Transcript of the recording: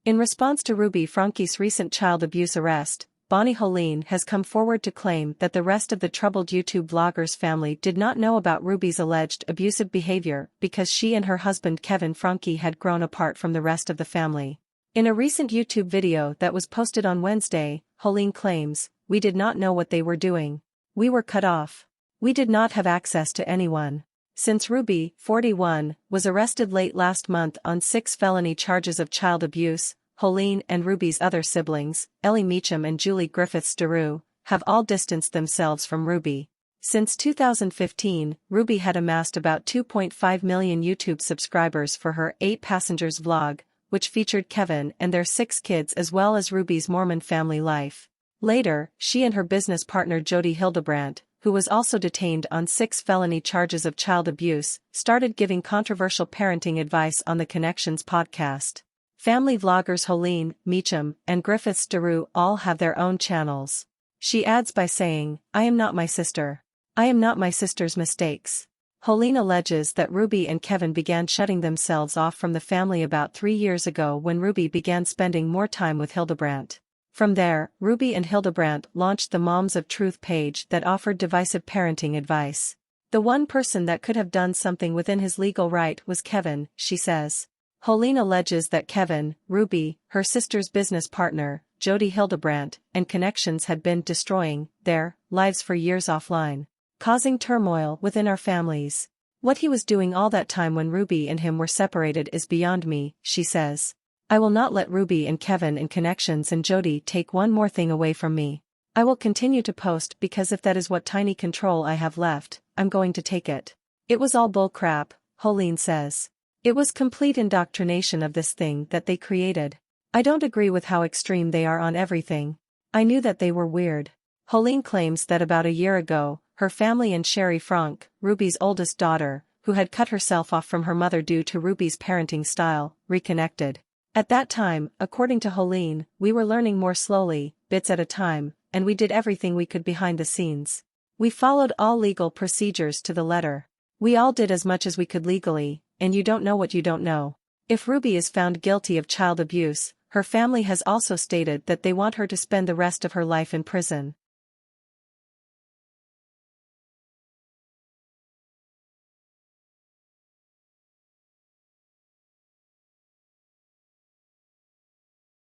In response to Ruby Franke's recent child abuse arrest, Hoellein has come forward to claim that the rest of the troubled YouTube vlogger's family did not know about Ruby's alleged abusive behavior because she and her husband Kevin Franke had grown apart from the rest of the family. In a recent YouTube video that was posted on Wednesday, Hoellein claims, "We did not know what they were doing. We were cut off. We did not have access to anyone." Since Ruby, 41, was arrested late last month on 6 felony charges of child abuse, Hoellein and Ruby's other siblings, Ellie Meacham and Julie Griffiths-Deroux, have all distanced themselves from Ruby. Since 2015, Ruby had amassed about 2.5 million YouTube subscribers for her 8 Passengers vlog, which featured Kevin and their 6 kids as well as Ruby's Mormon family life. Later, she and her business partner Jodi Hildebrandt, who was also detained on 6 felony charges of child abuse, started giving controversial parenting advice on the ConneXions podcast. Family vloggers Hoellein, Meacham, and Griffiths-Deroux all have their own channels. She adds by saying, "I am not my sister. I am not my sister's mistakes." Hoellein alleges that Ruby and Kevin began shutting themselves off from the family about 3 years ago when Ruby began spending more time with Hildebrandt. From there, Ruby and Hildebrandt launched the Moms of Truth page that offered divisive parenting advice. The one person that could have done something within his legal right was Kevin, she says. Hoellein alleges that Kevin, Ruby, her sister's business partner, Jodi Hildebrandt, and ConneXions had been destroying their lives for years offline, causing turmoil within our families. "What he was doing all that time when Ruby and him were separated is beyond me," she says. "I will not let Ruby and Kevin and ConneXions and Jodi take one more thing away from me. I will continue to post because if that is what tiny control I have left, I'm going to take it." "It was all bull crap," Hoellein says. "It was complete indoctrination of this thing that they created. I don't agree with how extreme they are on everything. I knew that they were weird." Hoellein claims that about a year ago, her family and Sherry Franke, Ruby's oldest daughter, who had cut herself off from her mother due to Ruby's parenting style, reconnected. "At that time, according to Hoellein, we were learning more slowly, bits at a time, and we did everything we could behind the scenes. We followed all legal procedures to the letter. We all did as much as we could legally, and you don't know what you don't know." If Ruby is found guilty of child abuse, her family has also stated that they want her to spend the rest of her life in prison.